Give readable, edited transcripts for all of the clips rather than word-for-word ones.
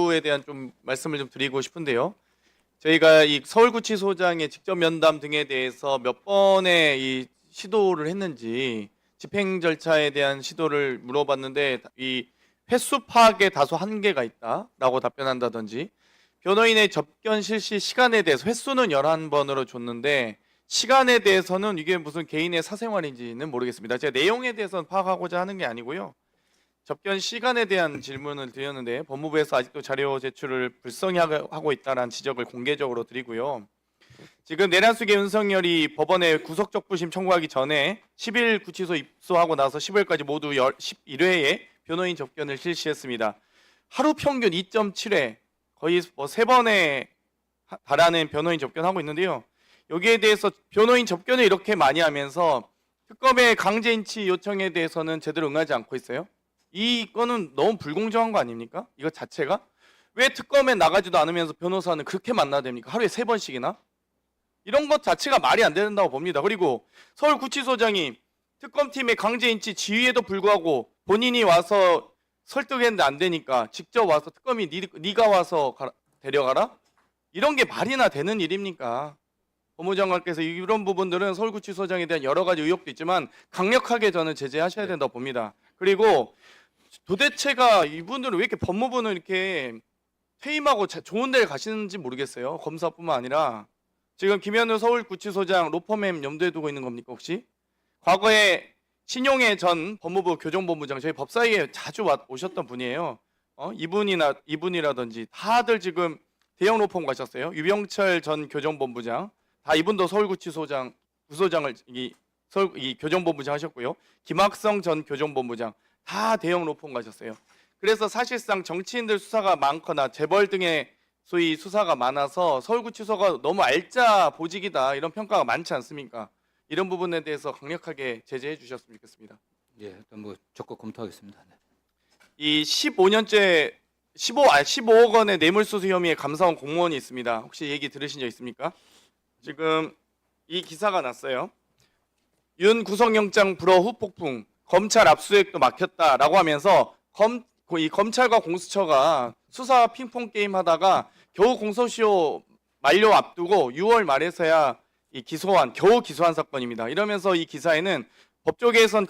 법무부에 대한 좀 말씀을 좀 드리고 싶은데요. 저희가 이 서울구치소장의 직접 면담 등에 대해서 몇 번의 이 시도를 했는지 집행 절차에 대한 시도를 물어봤는데 이 횟수 파악에 다소 한계가 있다라고 답변한다든지 변호인의 접견 실시 시간에 대해서 횟수는 11번으로 줬는데 시간에 대해서는 이게 무슨 개인의 사생활인지는 모르겠습니다. 제가 내용에 대해서는 파악하고자 하는 게 아니고요. 접견 시간에 대한 질문을 드렸는데 법무부에서 아직도 자료 제출을 불성히 하고 있다는 지적을 공개적으로 드리고요. 지금 내란숙의 윤석열이 법원에 구속적부심 청구하기 전에 10일 구치소 입소하고 나서 10일까지 모두 11회의 변호인 접견을 실시했습니다. 하루 평균 2.7회, 거의 뭐 3번에 달하는 변호인 접견하고 있는데요. 여기에 대해서 변호인 접견을 이렇게 많이 하면서 특검의 강제 인치 요청에 대해서는 제대로 응하지 않고 있어요. 이거는 너무 불공정한 거 아닙니까? 이거 자체가? 왜 특검에 나가지도 않으면서 변호사는 그렇게 만나야 됩니까? 하루에 3번씩이나? 이런 것 자체가 말이 안 된다고 봅니다. 그리고 서울구치소장이 특검팀의 강제인치 지휘에도 불구하고 본인이 와서 설득했는데 안 되니까 직접 와서 특검이 네가 와서 데려가라? 이런 게 말이나 되는 일입니까? 법무장관께서 이런 부분들은 서울구치소장에 대한 여러 가지 의혹도 있지만 강력하게 저는 제재하셔야 된다고 봅니다. 그리고 도대체가 이분들은 왜 이렇게 법무부는 이렇게 퇴임하고 좋은 데를 가시는지 모르겠어요. 검사뿐만 아니라 지금 김현우 서울구치소장 로펌엠 염두에 두고 있는 겁니까 혹시? 과거에 신용회 전 법무부 교정본부장 저희 법사위에 자주 오셨던 분이에요. 이분이라든지 다들 지금 대형 로펌 가셨어요. 유병철 전 교정본부장 다 이분도 서울구치소장 부소장을 이 교정본부장 하셨고요. 김학성 전 교정본부장 다 대형 로펌 가셨어요. 그래서 사실상 정치인들 수사가 많거나 재벌 등의 소위 수사가 많아서 서울구치소가 너무 알짜 보직이다 이런 평가가 많지 않습니까? 이런 부분에 대해서 강력하게 제재해 주셨으면 좋겠습니다. 예, 일단 뭐 적극 검토하겠습니다. 네. 이 15년째 15억 원의 뇌물수수 혐의의 감사원 공무원이 있습니다. 혹시 얘기 들으신 적 있습니까? 지금 이 기사가 났어요. 윤 구속영장 불허 후 폭풍, 검찰 압수수색도 막혔다라고 하면서 이 검찰과 공수처가 수사 핑퐁 게임 하다가 겨우 공소시효 만료 앞두고 6월 말에서야 겨우 기소한 사건입니다. 이러면서 이 기사에는 법조계에선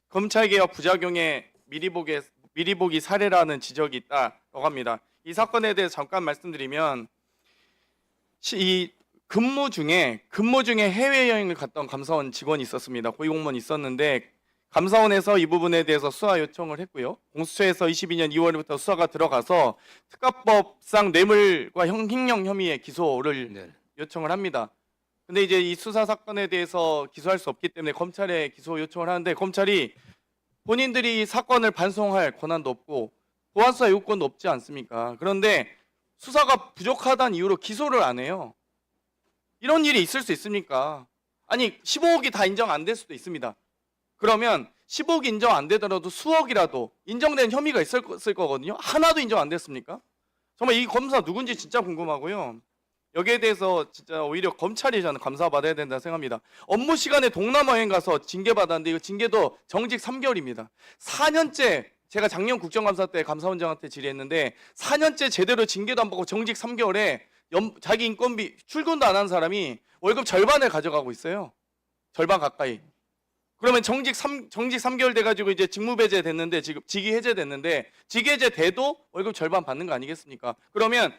검찰개혁 부작용의 미리 보기 사례라는 지적이 있다고 합니다. 이 사건에 대해서 잠깐 말씀드리면 이 근무 중에 해외여행을 갔던 감사원 직원이 있었습니다. 고위공무원이 있었는데 감사원에서 이 부분에 대해서 수사 요청을 했고요. 공수처에서 22년 2월부터 수사가 들어가서 특가법상 뇌물과 횡령 혐의의 기소를 요청을 합니다. 근데 이제 이 수사 사건에 대해서 기소할 수 없기 때문에 검찰에 기소 요청을 하는데 검찰이 본인들이 사건을 반송할 권한도 없고 보안수사 요건도 없지 않습니까? 그런데 수사가 부족하다는 이유로 기소를 안 해요. 이런 일이 있을 수 있습니까? 아니 15억이 다 인정 안 될 수도 있습니다. 그러면 15억 인정 안 되더라도 수억이라도 인정된 혐의가 있을 거거든요. 하나도 인정 안 됐습니까? 정말 이 검사 누군지 진짜 궁금하고요. 여기에 대해서 진짜 오히려 검찰이 저는 감사받아야 된다 생각합니다. 업무 시간에 동남아 여행 가서 징계받았는데 이거 징계도 정직 3개월입니다. 4년째 제가 작년 국정감사 때 감사원장한테 질의했는데 4년째 제대로 징계도 안 받고 정직 3개월에 자기 인건비 출근도 안 한 사람이 월급 절반을 가져가고 있어요. 절반 가까이. 그러면 정직 3개월 돼가지고 이제 직무배제 됐는데 지금 직위 해제 됐는데 직위 해제 돼도 월급 절반 받는 거 아니겠습니까? 그러면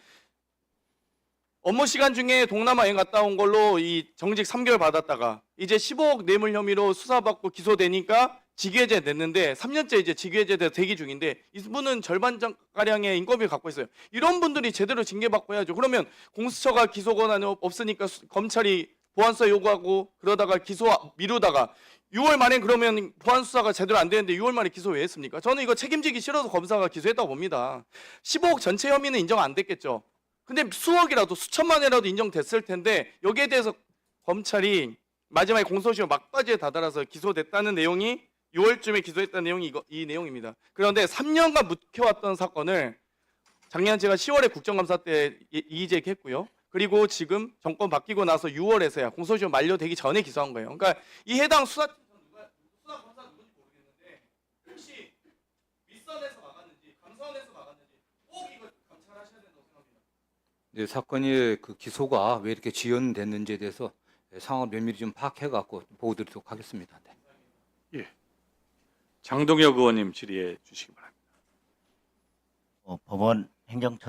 업무 시간 중에 동남아 여행 갔다 온 걸로 이 정직 3개월 받았다가 이제 15억 뇌물 혐의로 수사받고 기소되니까 직위해제 됐는데 3년째 이제 직위해제 대기 중인데 이분은 절반 가량의 인건비를 갖고 있어요. 이런 분들이 제대로 징계받고 해야죠. 그러면 공수처가 기소 권한이 없으니까 검찰이 보안수사 요구하고 그러다가 기소 미루다가 6월 말엔 그러면 보안수사가 제대로 안 되는데 6월 말에 기소 왜 했습니까? 저는 이거 책임지기 싫어서 검사가 기소했다고 봅니다. 15억 전체 혐의는 인정 안 됐겠죠. 근데 수억이라도 수천만이라도 인정됐을 텐데 여기에 대해서 검찰이 마지막에 공소시효 막바지에 다다라서 기소됐다는 내용이 6월쯤에 기소했다는 내용이 이 내용입니다. 그런데 3년간 묵혀왔던 사건을 작년 제가 10월에 국정감사 때 이의제기했고요. 그리고 지금 정권 바뀌고 나서 6월에서야 공소시효 만료되기 전에 기소한 거예요. 그러니까 이 해당 수사검사 누군지 모르겠는데 혹시 윗선에서 막았는지 감사원에서 막았는지 꼭 이거 감찰하셔야 네, 사건이 그 기소가 왜 이렇게 지연됐는지에 대해서 상황을 면밀히 좀 파악해 갖고 보고드리도록 하겠습니다. 네. 예. 장동혁 의원님 질의해 주시기 바랍니다. 법원 행정처